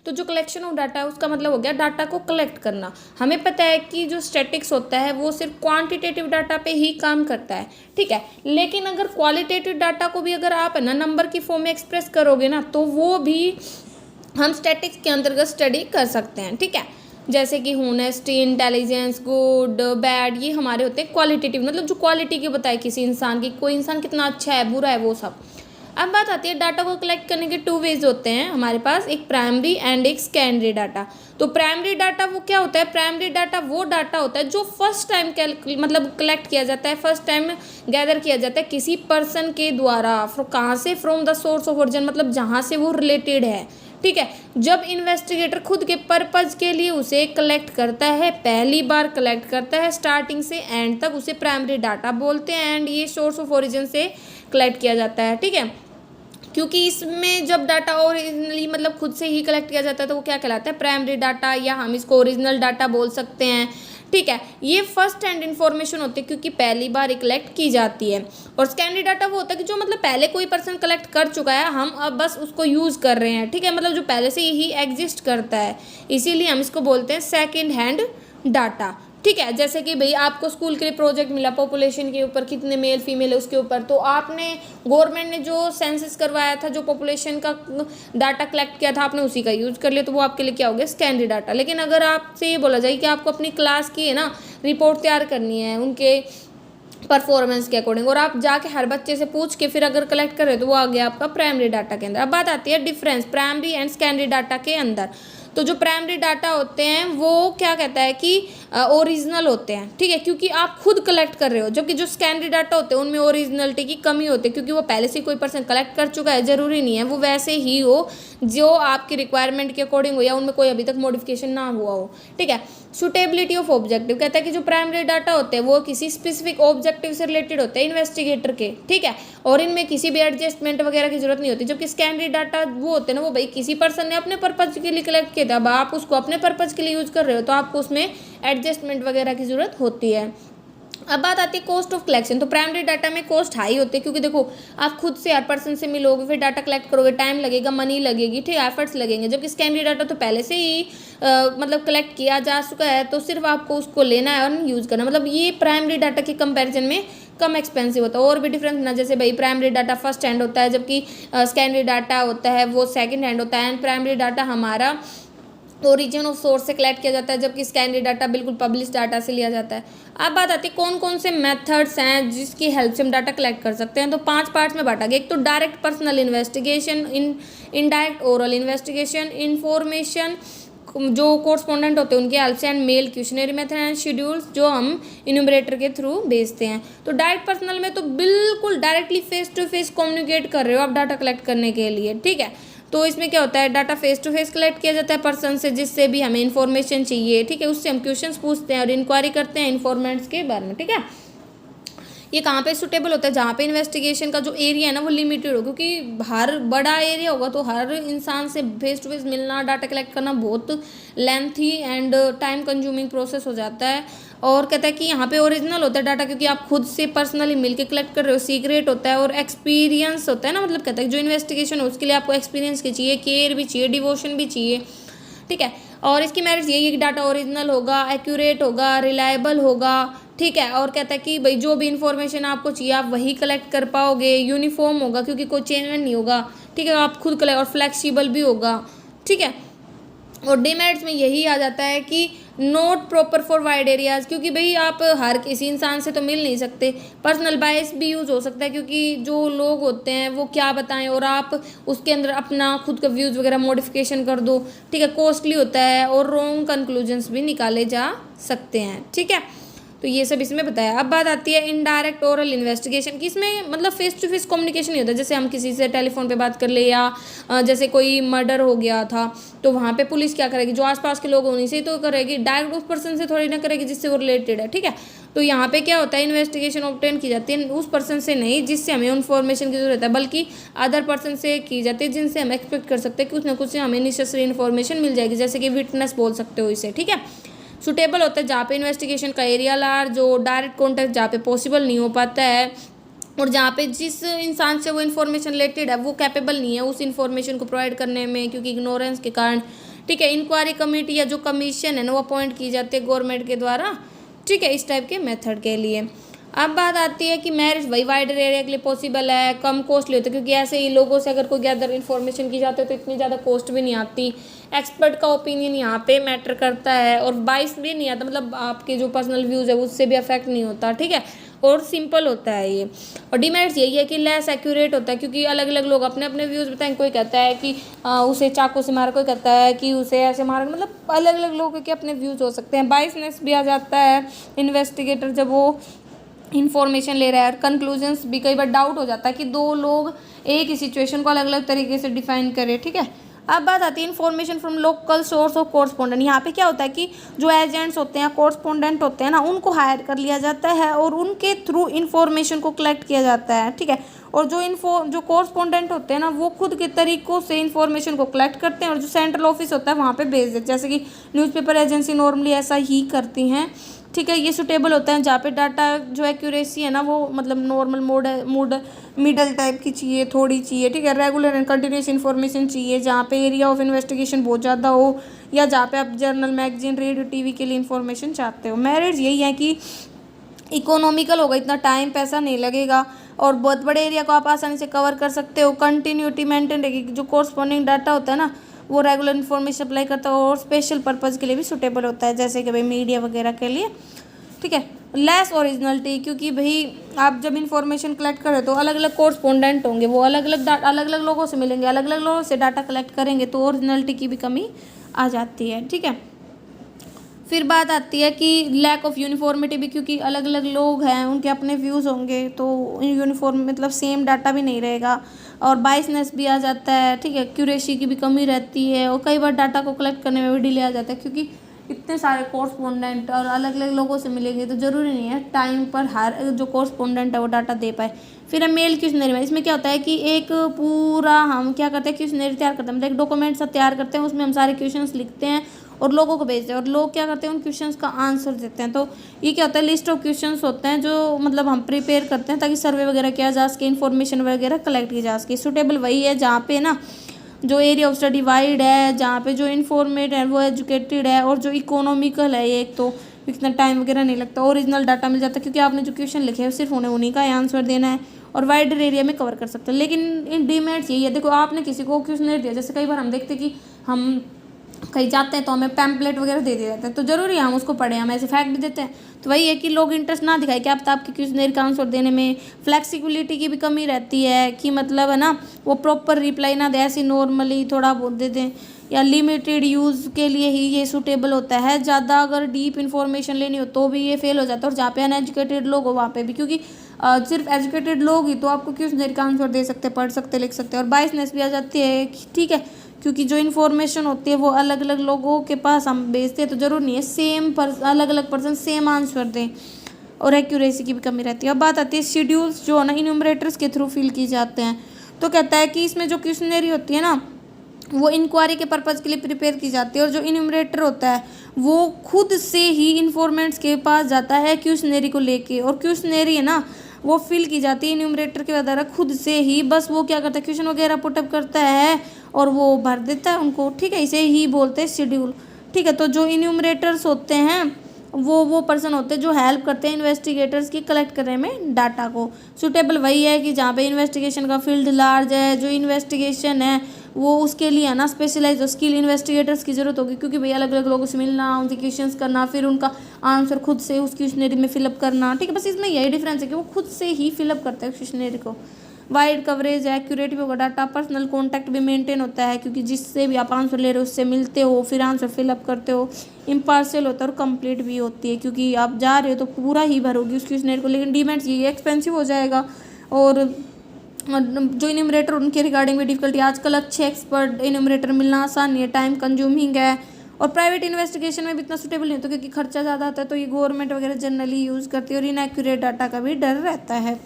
तो जो कलेक्शन ऑफ डाटा है उसका मतलब हो गया डाटा को कलेक्ट करना। हमें पता है कि जो स्टैटिक्स होता है वो सिर्फ क्वांटिटेटिव डाटा पे ही काम करता है, ठीक है। लेकिन अगर क्वालिटेटिव डाटा को भी अगर आप है ना नंबर की फॉर्म में एक्सप्रेस करोगे ना तो वो भी हम स्टैटिक्स के अंतर्गत स्टडी कर सकते हैं, ठीक है। जैसे कि होनेस्टी, इंटेलिजेंस, गुड, बैड, ये हमारे होते हैं क्वालिटेटिव, मतलब जो क्वालिटी के बताए किसी इंसान की, कोई इंसान कितना अच्छा है बुरा है वो सब। अब बात आती है डाटा को कलेक्ट करने के 2 वेज होते हैं हमारे पास, एक प्राइमरी एंड एक सेकेंडरी डाटा। तो प्राइमरी डाटा वो क्या होता है, प्राइमरी डाटा वो डाटा होता है जो फर्स्ट टाइम मतलब कलेक्ट किया जाता है, फर्स्ट टाइम गैदर किया जाता है किसी पर्सन के द्वारा। कहाँ से, from the source of origin, मतलब जहाँ से वो रिलेटेड है, ठीक है। जब इन्वेस्टिगेटर खुद के पर्पज के लिए उसे कलेक्ट करता है, पहली बार कलेक्ट करता है स्टार्टिंग से एंड तक, उसे प्राइमरी डाटा बोलते हैं। एंड ये सोर्स ऑफ ओरिजिन से कलेक्ट किया जाता है, ठीक है। क्योंकि इसमें जब डाटा ओरिजिनली मतलब खुद से ही कलेक्ट किया जाता है तो वो क्या कहलाता है, प्राइमरी डाटा, या हम इसको ओरिजिनल डाटा बोल सकते हैं, ठीक है। ये फर्स्ट हैंड इन्फॉर्मेशन होती है क्योंकि पहली बार ही कलेक्ट की जाती है। और सेकेंडरी डाटा वो होता है कि जो मतलब पहले कोई पर्सन कलेक्ट कर चुका है, हम अब बस उसको यूज़ कर रहे हैं, ठीक है, मतलब जो पहले से ही एग्जिस्ट करता है, इसीलिए हम इसको बोलते हैं सेकेंड हैंड डाटा, ठीक है। जैसे कि भाई आपको स्कूल के लिए प्रोजेक्ट मिला पॉपुलेशन के ऊपर, कितने मेल फीमेल है उसके ऊपर, तो आपने गवर्नमेंट ने जो सेंसस करवाया था, जो पॉपुलेशन का डाटा कलेक्ट किया था, आपने उसी का यूज़ कर लिया, तो वो आपके लिए क्या हो गया, सेकेंडरी डाटा। लेकिन अगर आपसे ये बोला जाए कि आपको अपनी क्लास की है ना रिपोर्ट तैयार करनी है उनके परफॉर्मेंस के अकॉर्डिंग, और आप जाके हर बच्चे से पूछ के फिर अगर कलेक्ट कर रहे हो तो वो आ गया आपका प्राइमरी डाटा के अंदर। अब बात आती है difference primary and secondary data के अंदर। तो जो प्राइमरी डाटा होते हैं वो क्या कहता है कि ओरिजिनल होते हैं, ठीक है, क्योंकि आप खुद कलेक्ट कर रहे हो, जबकि जो सेकेंडरी डाटा होते हैं उनमें ओरिजिनलिटी की कमी होती है, क्योंकि वो पहले से कोई पर्सन कलेक्ट कर चुका है, ज़रूरी नहीं है वो वैसे ही हो जो आपकी रिक्वायरमेंट के अकॉर्डिंग हो, या उनमें कोई अभी तक मॉडिफिकेशन ना हुआ हो, ठीक है। सुटेबिलिटी ऑफ ऑब्जेक्टिव कहता है कि जो प्राइमरी डाटा होते हैं वो किसी स्पेसिफिक ऑब्जेक्टिव से रिलेटेड होते हैं इन्वेस्टिगेटर के, ठीक है, और इनमें किसी भी एडजस्टमेंट वगैरह की जरूरत नहीं होती। जबकि सेकेंडरी डाटा वो होते हैं ना, वो भाई किसी पर्सन ने अपने पर्पज के लिए कलेक्ट किया था, अब आप उसको अपने पर्पज के लिए यूज़ कर रहे हो तो आपको उसमें एडजस्टमेंट वगैरह की जरूरत होती है। अब बात आती है कॉस्ट ऑफ कलेक्शन। तो प्राइमरी डाटा में कॉस्ट हाई होती है, क्योंकि देखो आप खुद से हर पर्सन से मिलोगे, फिर डाटा कलेक्ट करोगे, टाइम लगेगा, मनी लगेगी, ठीक है, एफर्ट्स लगेंगे। जबकि सेकेंडरी डाटा तो पहले से ही मतलब कलेक्ट किया जा चुका है, तो सिर्फ आपको उसको लेना है और यूज़ करना, मतलब ये प्राइमरी डाटा के कंपैरिजन में कम एक्सपेंसिव होता है। और भी डिफरेंस ना, जैसे भाई प्राइमरी डाटा फर्स्ट हैंड होता है, जबकि सेकेंडरी डाटा होता है वो सेकेंड हैंड होता है। एंड प्राइमरी डाटा हमारा ओरिजिन ऑफ सोर्स से कलेक्ट किया जाता है, जबकि सेकेंडरी डाटा बिल्कुल पब्लिश डाटा से लिया जाता है। अब बात आती है कौन कौन से मेथड्स हैं जिसकी हेल्प से हम डाटा कलेक्ट कर सकते हैं। तो 5 पार्ट्स में बांटा गया। एक तो direct personal investigation, indirect oral investigation, information जो कोरस्पॉन्डेंट होते हैं उनके हेल्प से, and mail questionnaire method and schedules जो हम इन्यूमरेटर के थ्रू भेजते हैं। तो डायरेक्ट पर्सनल में तो बिल्कुल directly face to face communicate कर रहे हो आप डाटा कलेक्ट करने के लिए, ठीक है। तो इसमें क्या होता है, data face to face collect किया जाता है पर्सन से जिससे भी हमें इन्फॉर्मेशन चाहिए, ठीक है, उससे हम क्वेश्चंस पूछते हैं और इंक्वायरी करते हैं इन्फॉर्मेंट्स के बारे में, ठीक है। ये कहाँ पे सुटेबल होता है, जहाँ पे इन्वेस्टिगेशन का जो एरिया है ना वो लिमिटेड हो, क्योंकि हर बड़ा एरिया होगा तो हर इंसान से फेस टू फेस मिलना, डाटा कलेक्ट करना बहुत lengthy and time consuming process हो जाता है। और कहता है कि यहाँ पे ओरिजिनल होता है डाटा, क्योंकि आप खुद से पर्सनली मिलके कलेक्ट कर रहे हो, सीक्रेट होता है और एक्सपीरियंस होता है ना, मतलब कहता है जो इन्वेस्टिगेशन हो उसके लिए आपको एक्सपीरियंस की चाहिए, केयर भी चाहिए, डिवोशन भी चाहिए, ठीक है। और इसकी मेरिट यही है कि डाटा ओरिजिनल होगा, एक्यूरेट होगा, रिलायबल होगा, ठीक है। और कहता है कि भाई जो भी इन्फॉर्मेशन आपको चाहिए आप वही कलेक्ट कर पाओगे, यूनिफॉर्म होगा क्योंकि कोई चेंज नहीं होगा, ठीक है, आप खुद कलेक्ट, और फ्लेक्सिबल भी होगा, ठीक है। और डिमेरिट्स में यही आ जाता है कि not proper for wide areas, क्योंकि भाई आप हर किसी इंसान से तो मिल नहीं सकते, पर्सनल बायस भी यूज़ हो सकता है, क्योंकि जो लोग होते हैं वो क्या बताएं और आप उसके अंदर अपना खुद का व्यूज़ वगैरह मॉडिफिकेशन कर दो, ठीक है, कॉस्टली होता है और रॉन्ग कंक्लूजन्स भी निकाले जा सकते हैं, ठीक है। तो ये सब इसमें बताया। अब बात आती है इनडायरेक्ट ओरल इन्वेस्टिगेशन की। इसमें मतलब फेस टू फेस कम्युनिकेशन नहीं होता, जैसे हम किसी से टेलीफोन पे बात कर ले, या जैसे कोई मर्डर हो गया था तो वहाँ पे पुलिस क्या करेगी, जो आसपास के लोग उन्हीं से ही तो करेगी, डायरेक्ट उस पर्सन से थोड़ी ना करेगी जिससे वो रिलेटेड है, ठीक है। तो यहाँ पे क्या होता है, इन्वेस्टिगेशन ऑब्टेन की जाती है उस पर्सन से नहीं जिससे हमें इन्फॉर्मेशन की जरूरत है, बल्कि अदर पर्सन से की जाती है जिनसे हम एक्सपेक्ट कर सकते हैं कि कुछ ना कुछ हमें नेसेसरी इन्फॉर्मेशन मिल जाएगी, जैसे कि विटनेस बोल सकते हो इसे, ठीक है। सुटेबल होता है जहाँ पे इन्वेस्टिगेशन का एरिया लार्ज, जो डायरेक्ट कॉन्टैक्ट जहाँ पे पॉसिबल नहीं हो पाता है, और जहाँ पे जिस इंसान से वो इन्फॉर्मेशन रिलेटेड है वो कैपेबल नहीं है उस इन्फॉर्मेशन को प्रोवाइड करने में क्योंकि इग्नोरेंस के कारण, ठीक है। इंक्वायरी कमेटी या जो कमीशन है ना वो अपॉइंट की जाती है गवर्नमेंट के द्वारा, ठीक है, इस टाइप के मेथड के लिए। अब बात आती है कि मैरिज वही वाइडर एरिया के लिए पॉसिबल है, कम कॉस्टली होता है, क्योंकि ऐसे ही लोगों से अगर कोई गैदर इन्फॉर्मेशन की जाती है तो इतनी ज़्यादा कॉस्ट भी नहीं आती, एक्सपर्ट का ओपिनियन यहाँ पे मैटर करता है, और बाइस भी नहीं आता, मतलब आपके जो पर्सनल व्यूज़ है उससे भी अफेक्ट नहीं होता, ठीक है। और सिंपल होता है ये। और डिमेरिट्स यही है कि लेस एक्यूरेट होता है, क्योंकि अलग अलग लोग अपने अपने व्यूज़ बताएं। कोई कहता है कि उसे चाकू से मारा, कोई कहता है कि उसे ऐसे मारा, मतलब अलग अलग लोगों के अपने व्यूज़ हो सकते हैं। बायसनेस भी आ जाता है इन्वेस्टिगेटर जब वो इन्फॉर्मेशन ले रहा है। और कंक्लूजन्स भी कई बार डाउट हो जाता है कि दो लोग एक ही सिचुएशन को अलग अलग तरीके से डिफाइन करें, ठीक है। अब बात आती है इन्फॉर्मेशन फ्रॉम लोकल सोर्स और कोरस्पोंडेंट। यहाँ पे क्या होता है कि जो एजेंट्स होते हैं, कोरस्पोंडेंट होते हैं ना, उनको हायर कर लिया जाता है और उनके थ्रू इन्फॉर्मेशन को कलेक्ट किया जाता है, ठीक है। और जो कोरस्पोंडेंट होते हैं ना, वो खुद के तरीकों से इन्फॉर्मेशन को कलेक्ट करते हैं और जो सेंट्रल ऑफिस होता है वहाँ पे भेज देते हैं। जैसे कि न्यूज़पेपर एजेंसी नॉर्मली ऐसा ही करती हैं, ठीक है। ये सुटेबल होता है जहाँ पे डाटा जो एक्यूरेसी है ना, वो मतलब नॉर्मल मोड मिडल टाइप की चाहिए, थोड़ी चाहिए, ठीक है। रेगुलर एंड कंटिन्यूस इन्फॉर्मेशन चाहिए, जहाँ पे एरिया ऑफ इन्वेस्टिगेशन बहुत ज़्यादा हो, या जहाँ पे आप जर्नल, मैगजीन, रेडियो, टीवी के लिए इन्फॉर्मेशन चाहते हो। मेरिट्स यही है कि इकोनॉमिकल होगा, इतना टाइम पैसा नहीं लगेगा और बहुत बड़े एरिया को आप आसानी से कवर कर सकते हो। कंटिन्यूटी मेंटेन रहेगी, जो कोरस्पॉन्डिंग डाटा होता है ना, वो रेगुलर इन्फॉर्मेशन सप्लाई करता है और स्पेशल पर्पज़ के लिए भी सूटेबल होता है, जैसे कि भाई मीडिया वगैरह के लिए, ठीक है। लेस ओरिजिनलिटी, क्योंकि भाई आप जब इन्फॉर्मेशन कलेक्ट करें तो अलग अलग कोरस्पोंडेंट होंगे, वो अलग अलग लोगों से मिलेंगे, अलग अलग लोगों से डाटा कलेक्ट करेंगे, तो ओरिजिनलिटी की भी कमी आ जाती है, ठीक है। फिर बात आती है कि लैक ऑफ यूनिफॉर्मिटी भी, क्योंकि अलग अलग लोग हैं, उनके अपने व्यूज़ होंगे, तो यूनिफॉर्म मतलब सेम डाटा भी नहीं रहेगा। और बायसनेस भी आ जाता है, ठीक है। एक्यूरेसी की भी कमी रहती है और कई बार डाटा को कलेक्ट करने में भी डिले आ जाता है, क्योंकि इतने सारे कोरस्पोंडेंट और अलग अलग लोगों से मिलेंगे, तो ज़रूरी नहीं है टाइम पर हर जो कोरस्पोंडेंट है वो डाटा दे पाए। फिर है मेल क्वेश्चनरी में। इसमें क्या होता है कि एक पूरा हम क्या करते हैं, क्वेश्चनरी तैयार करते हैं, मतलब एक डॉक्यूमेंट सा तैयार करते हैं, उसमें हम सारे क्वेश्चंस लिखते हैं और लोगों को भेजते हैं, और लोग क्या करते हैं, उन क्वेश्चंस का आंसर देते हैं। तो ये क्या होता है, लिस्ट ऑफ क्वेश्चंस होते हैं जो मतलब हम प्रिपेयर करते हैं ताकि सर्वे वगैरह किया जा सके, इन्फॉर्मेशन वगैरह कलेक्ट की जा सके। सूटेबल वही है जहाँ पे ना जो एरिया ऑफ स्टडी वाइड है, जहाँ पे जो इन्फॉर्मेट है वो एजुकेटेड है, और जो इकोनॉमिकल है, एक तो इतना टाइम वगैरह नहीं लगता, ओरिजिनल डाटा मिल जाता है, क्योंकि आपने जो क्वेश्चन लिखे हैं सिर्फ उन्हें उन्हीं का आंसर देना है, और वाइडर एरिया में कवर कर सकते हैं। लेकिन इन डीमेरिट्स यही है, देखो आपने किसी को क्वेश्चन दिया, जैसे कई बार हम देखते कि हम कहीं जाते हैं तो हमें पैम्पलेट वगैरह दे दिए जाते हैं, तो ज़रूरी है हम उसको पढ़ें, हम ऐसे फैक्ट भी देते हैं। तो वही है कि लोग इंटरेस्ट ना दिखाए, क्या पता आपके क्वेश्चनरी का आंसर देने में फ्लेक्सिबिलिटी की भी कमी रहती है, कि मतलब है ना वो प्रॉपर रिप्लाई ना दे, ऐसी नॉर्मली थोड़ा बहुत दे दें, या लिमिटेड यूज़ के लिए ही ये सूटेबल होता है। ज़्यादा अगर डीप इन्फॉर्मेशन लेनी हो तो भी ये फेल हो जाता है, और जहाँ पे अनएजुकेटेड लोग हो वहाँ पे भी, क्योंकि सिर्फ एजुकेटेड लोग ही तो आपको क्वेश्चनरी का आंसर दे सकते हैं, पढ़ सकते, लिख सकते हैं। और बायसनेस भी आ जाती है, ठीक है, क्योंकि जो इन्फॉर्मेशन होती है वो अलग अलग लोगों के पास हम भेजते हैं, तो ज़रूर नहीं है सेम अलग अलग पर्सन सेम आंसर दें, और एक्यूरेसी की भी कमी रहती है। अब बात आती है शेड्यूल्स जो है ना इन्यूमरेटर्स के थ्रू फिल की जाते हैं। तो कहता है कि इसमें जो क्वेश्चनरी होती है ना, वो इंक्वायरी के पर्पज़ के लिए प्रिपेयर की जाती है, और जो इन्यूमरेटर होता है वो खुद से ही इन्फॉर्मेंट्स के पास जाता है क्वेश्चनरी को लेके, और क्वेश्चनरी है ना वो फिल की जाती है इन्यूमरेटर के द्वारा खुद से ही। बस वो क्या करता है, क्वेश्चन वगैरह पुटअप करता है और वो भर देता है उनको, ठीक है। इसे ही बोलते हैं शेड्यूल, ठीक है। तो जो इन्यूमरेटर्स होते हैं वो पर्सन होते हैं जो हेल्प करते हैं इन्वेस्टिगेटर्स की कलेक्ट करने में डाटा को। सूटेबल वही है कि जहाँ पे इन्वेस्टिगेशन का फील्ड लार्ज है, जो इन्वेस्टिगेशन है वो उसके लिए है ना स्पेशलाइज स्किल इन्वेस्टिगेटर्स की ज़रूरत होगी, क्योंकि भाई अलग अलग लोगों से मिलना, उनसे क्वेश्चंस करना, फिर उनका आंसर खुद से उस क्वेश्चनरी में फिलअप करना, ठीक है। बस इसमें यही डिफरेंस है कि वो खुद से ही फिलअप करते हैं क्वेश्चनरी को। वाइड कवरेज है, एक्यूरेट भी होगा डाटा, पर्सनल कॉन्टैक्ट भी मेंटेन होता है, क्योंकि जिससे भी आप आंसर ले रहे हो उससे मिलते हो, फिर आंसर फिलअप करते हो। इम्पार्शियल होता है और कंप्लीट भी होती है, क्योंकि आप जा रहे हो तो पूरा ही भरोगी उस क्वेश्चनरी को। लेकिन डीमेरिट्स ये एक्सपेंसिव हो जाएगा, और जो इन्यूमरेटर उनके रिगार्डिंग भी डिफिकल्टी, आजकल अच्छे एक्सपर्ट इन्यूमरेटर मिलना आसान नहीं है, टाइम कंज्यूमिंग है, और प्राइवेट इन्वेस्टिगेशन में भी इतना सूटेबल नहीं होता, क्योंकि खर्चा ज़्यादा आता है, तो ये गवर्नमेंट वगैरह जनरली यूज़ करती है, और इनएक्यूरेट डाटा का भी डर रहता है।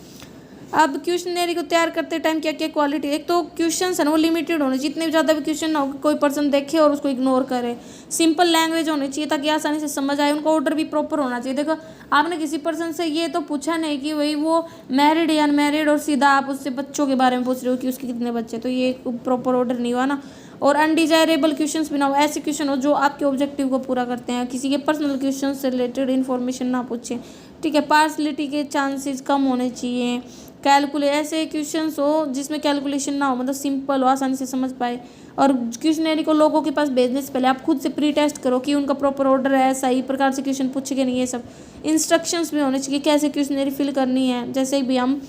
अब क्वेश्चनरी को तैयार करते टाइम क्या क्या क्वालिटी, एक तो क्वेश्चंस है ना वो लिमिटेड होने चाहिए, जितने भी ज़्यादा भी क्वेश्चन ना हो कि कोई पर्सन देखे और उसको इग्नोर करे। सिंपल लैंग्वेज होनी चाहिए ताकि आसानी से समझ आए, उनका ऑर्डर भी प्रॉपर होना चाहिए। देखो आपने किसी पर्सन से ये तो पूछा नहीं कि भाई वो मैरिड या अनमैरिड, और सीधा आप उससे बच्चों के बारे में पूछ रहे हो कि उसके कितने बच्चे, तो ये प्रॉपर ऑर्डर नहीं हुआ ना। और अनडिजायरेबल क्वेश्चंस भी ना हो, ऐसे क्वेश्चन हो जो आपके ऑब्जेक्टिव को पूरा करते हैं, किसी के पर्सनल क्वेश्चन से रिलेटेड इन्फॉर्मेशन ना पूछें, ठीक है। पार्सलिटी के चांसेस कम होने चाहिए। ऐसे क्वेश्चंस हो जिसमें कैलकुलेशन ना हो, मतलब सिंपल हो, आसानी से समझ पाए। और क्वेश्चनरी को लोगों के पास भेजने से पहले आप खुद से प्री टेस्ट करो कि उनका प्रॉपर ऑर्डर है, सही प्रकार से क्वेश्चन पूछे कि नहीं। ये सब इंस्ट्रक्शंस भी होने चाहिए कैसे क्वेश्चनरी फिल करनी है। जैसे भी हम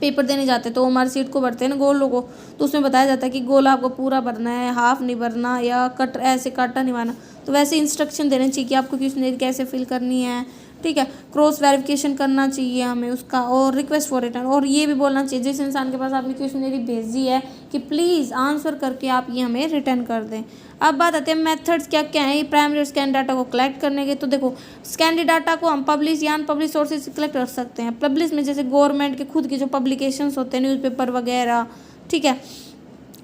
पेपर देने जाते हैं तो हमारी सीट को भरते हैं ना गोल लोगो, तो उसमें बताया जाता है कि गोल आपको पूरा भरना है, हाफ नहीं भरना या कट ऐसे काटा नहीं मारना। तो वैसे इंस्ट्रक्शन देने चाहिए कि आपको क्वेश्चनरी कैसे फिल करनी है, ठीक है। क्रॉस वेरिफिकेशन करना चाहिए हमें उसका, और रिक्वेस्ट फॉर रिटर्न, और ये भी बोलना चाहिए जिस इंसान के पास आपने क्वेश्चनरी भेजी है कि प्लीज़ आंसर करके आप ये हमें रिटर्न कर दें। अब बात आती है मेथड्स क्या क्या है प्राइमरी और स्कैन डाटा को कलेक्ट करने के। तो देखो स्कैन डाटा को हम पब्लिश या अनपब्लिश सोर्सेज से कलेक्ट कर सकते हैं। पब्लिश में जैसे गवर्नमेंट के खुद के जो पब्लिकेशंस होते हैं, न्यूज़पेपर वगैरह, ठीक है,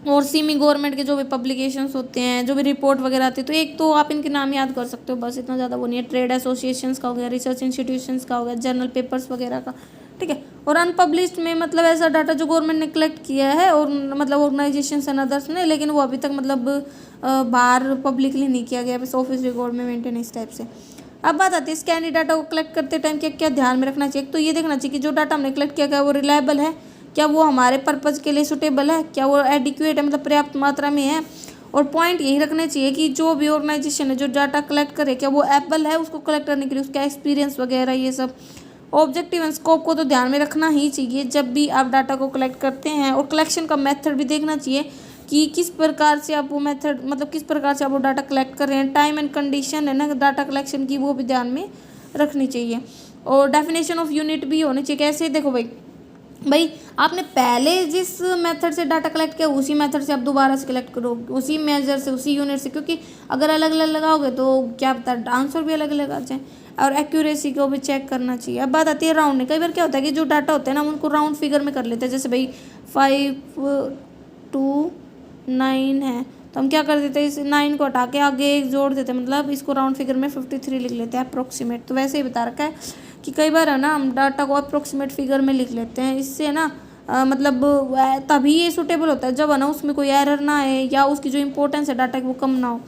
और सेमी गवर्नमेंट के जो भी पब्लिकेशंस होते हैं, जो भी रिपोर्ट वगैरह आती है। तो एक तो आप इनके नाम याद कर सकते हो, बस इतना ज़्यादा वो नहीं है। ट्रेड एसोसिएशंस का हो गया, रिसर्च इंस्टीट्यूशंस का हो गया, जर्नल पेपर्स वगैरह का, ठीक है। और अनपब्लिश्ड में मतलब ऐसा डाटा जो गवर्नमेंट ने कलेक्ट किया है और मतलब ऑर्गेनाइजेशंस एंड अदर्स ने, लेकिन वो अभी तक मतलब बाहर पब्लिकली नहीं किया गया, बस ऑफिस रिकॉर्ड में मेंटेन इस टाइप से। अब बात आती है स्कैन डाटा को कलेक्ट करते टाइम क्या क्या ध्यान में रखना चाहिए। तो ये देखना चाहिए कि जो डाटा हमने कलेक्ट किया गया वो रिलायबल है, क्या वो हमारे पर्पज़ के लिए सूटेबल है, क्या वो एडिक्वेट है, मतलब पर्याप्त मात्रा में है। और पॉइंट यही रखने चाहिए कि जो भी ऑर्गेनाइजेशन है जो डाटा कलेक्ट करे क्या वो एबल है उसको कलेक्ट करने के लिए, उसका एक्सपीरियंस वगैरह ये सब। ऑब्जेक्टिव एंड स्कोप को तो ध्यान में रखना ही चाहिए जब भी आप डाटा को कलेक्ट करते हैं। और कलेक्शन का मेथड भी देखना चाहिए कि किस प्रकार से आप वो मेथड मतलब किस प्रकार से आप वो डाटा कलेक्ट कर रहे हैं। टाइम एंड कंडीशन है ना डाटा कलेक्शन की, वो भी ध्यान में रखनी चाहिए। और डेफिनेशन ऑफ यूनिट भी होनी चाहिए। कैसे देखो भाई आपने पहले जिस मेथड से डाटा कलेक्ट किया उसी मेथड से आप दोबारा से कलेक्ट करो, उसी मेजर से, उसी यूनिट से, क्योंकि अगर अलग अलग लगाओगे तो क्या पता आंसर भी अलग अलग आ जाए। और एक्यूरेसी को भी चेक करना चाहिए। अब बात आती है राउंडिंग। कई बार क्या होता है कि जो डाटा होते हैं ना उनको राउंड फिगर में कर लेते हैं। जैसे भाई 529 है तो हम क्या कर देते हैं, इस 9 को हटा के आगे एक जोड़ देते हैं, मतलब इसको राउंड फिगर में 53 लिख लेते हैं अप्रोक्सीमेट। तो वैसे ही बता रखा है कि कई बार है ना हम डाटा को अप्रोक्सीमेट फिगर में लिख लेते हैं। इससे ना मतलब तभी ये सूटेबल होता है जब है ना उसमें कोई एरर ना आए या उसकी जो इंपॉर्टेंस है डाटा की वो कम ना हो।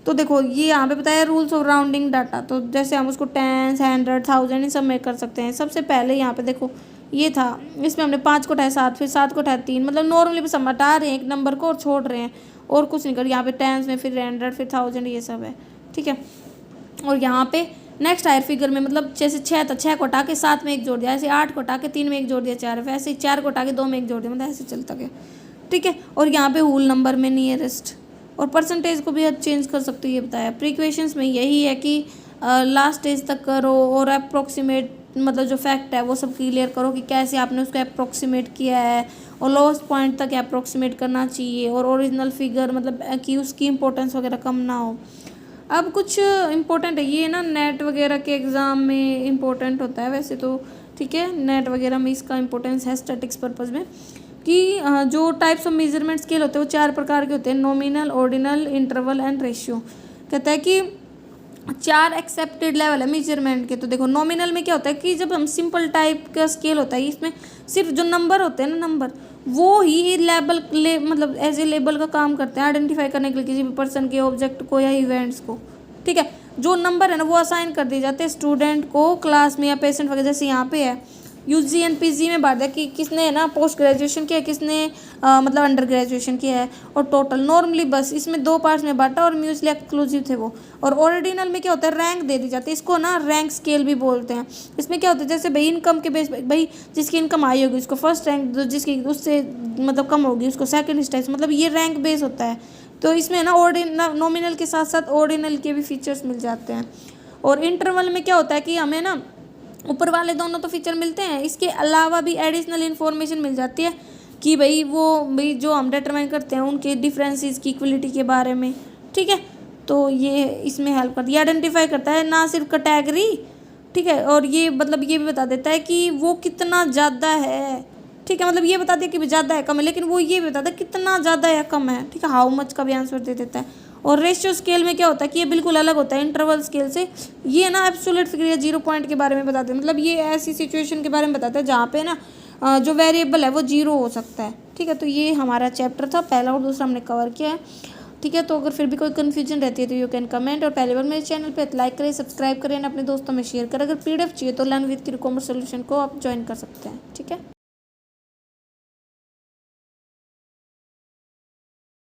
तो देखो ये यहाँ पे बताया रूल्स ऑफ राउंडिंग डाटा। तो जैसे हम उसको 10, 100, 1000 इन सब में कर सकते हैं। सबसे पहले यहाँ पे देखो ये था, इसमें हमने 5 को उठाया 7, फिर 7 को उठाया 3, मतलब नॉर्मली बस हम हटा रहे हैं एक नंबर को और छोड़ रहे हैं और कुछ नहीं कर। यहाँ पे 10 में फिर 100 फिर 1000 ये सब है, ठीक है। और यहाँ पे नेक्स्ट हायर फिगर में मतलब जैसे 6 था, 6 को हटा के 7 में एक जोड़ दिया, ऐसे 8 को हटा के 3 में एक जोड़ दिया 4, वैसे 4 को हटा के 2 में एक जोड़ दिया, मतलब ऐसे चलता गया, ठीक है। और यहाँ पे होल नंबर में नियरेस्ट और परसेंटेज को भी आप चेंज कर सकते हो, ये बताया। प्रीक्वेशंस में यही है कि लास्ट स्टेज तक करो और अप्रोक्सीमेट मतलब जो फैक्ट है वो सब क्लियर करो कि कैसे आपने उसको अप्रोक्सीमेट किया है और लोएस्ट पॉइंट तक अप्रोक्सीमेट करना चाहिए। और ओरिजिनल फिगर मतलब कि उसकी इंपॉर्टेंस वगैरह कम ना हो। अब कुछ इम्पोर्टेंट है ये ना नेट वगैरह के एग्ज़ाम में इम्पोर्टेंट होता है वैसे तो, ठीक है। नेट वगैरह में इसका इम्पोर्टेंस है स्टैटिक्स पर्पज़ में कि जो टाइप्स ऑफ मेजरमेंट स्केल होते हैं वो 4 प्रकार के होते हैं, nominal, ordinal, interval and ratio. कहता है कि 4 एक्सेप्टेड लेवल है मेजरमेंट के। तो देखो नॉमिनल में क्या होता है कि जब हम सिंपल टाइप का स्केल होता है इसमें सिर्फ जो नंबर होते हैं ना नंबर वो ही लेबल मतलब एज ए लेबल का काम करते हैं आइडेंटिफाई करने के लिए किसी भी पर्सन के, ऑब्जेक्ट को या इवेंट्स को, ठीक है। जो नंबर है ना वो असाइन कर दिए जाते हैं स्टूडेंट को क्लास में या पेशेंट वगैरह, जैसे यहाँ पे है यूजी एंड पीजी में बांट दिया कि किसने है ना पोस्ट ग्रेजुएशन किया है, किसने मतलब अंडर ग्रेजुएशन किया है। और टोटल नॉर्मली बस इसमें 2 पार्ट्स में बांटा और म्यूचुअली एक्सक्लूसिव थे वो। और ऑर्डिनल में क्या होता है रैंक दे दी जाती है, इसको ना रैंक स्केल भी बोलते हैं। इसमें क्या होता है जैसे भाई इनकम के बेस भाई जिसकी इनकम आई होगी उसको फर्स्ट रैंक, जिसकी उससे मतलब कम होगी उसको सेकेंड स्टेज, मतलब ये रैंक बेस होता है। तो इसमें ना नॉमिनल के साथ साथ ऑर्डिनल के भी फीचर्स मिल जाते हैं। और इंटरवल में क्या होता है कि हमें ना ऊपर वाले दोनों तो फीचर मिलते हैं, इसके अलावा भी एडिशनल इन्फॉर्मेशन मिल जाती है कि भाई जो हम डिटरमाइन करते हैं उनके डिफरेंसेस की इक्वलिटी के बारे में, ठीक है। तो ये इसमें हेल्प करती है, आइडेंटिफाई करता है ना सिर्फ कैटेगरी, ठीक है। और ये मतलब ये भी बता देता है कि वो कितना ज़्यादा है, ठीक है। मतलब ये बता दिया कि ज़्यादा है कम है, लेकिन वो ये भी बताता है कितना ज़्यादा या कम है, ठीक है। हाउ मच का भी आंसर दे देता है। और रेशियो स्केल में क्या होता है कि ये बिल्कुल अलग होता है इंटरवल स्केल से। ये ना एब्सोल्यूट फिगर या 0 पॉइंट के बारे में बताते हैं, मतलब ये ऐसी सिचुएशन के बारे में बताता है जहाँ पे ना जो वेरिएबल है वो 0 हो सकता है, ठीक है। तो ये हमारा चैप्टर था, पहला और दूसरा हमने कवर किया है, ठीक है। तो अगर फिर भी कोई कन्फ्यूजन रहती है तो यू कैन कमेंट। और पहली बार मेरे चैनल पे लाइक करें, सब्सक्राइब करें, अपने दोस्तों में शेयर करें। अगर PDF चाहिए तो learn with Kiru commerce solution को आप ज्वाइन कर सकते हैं, ठीक है।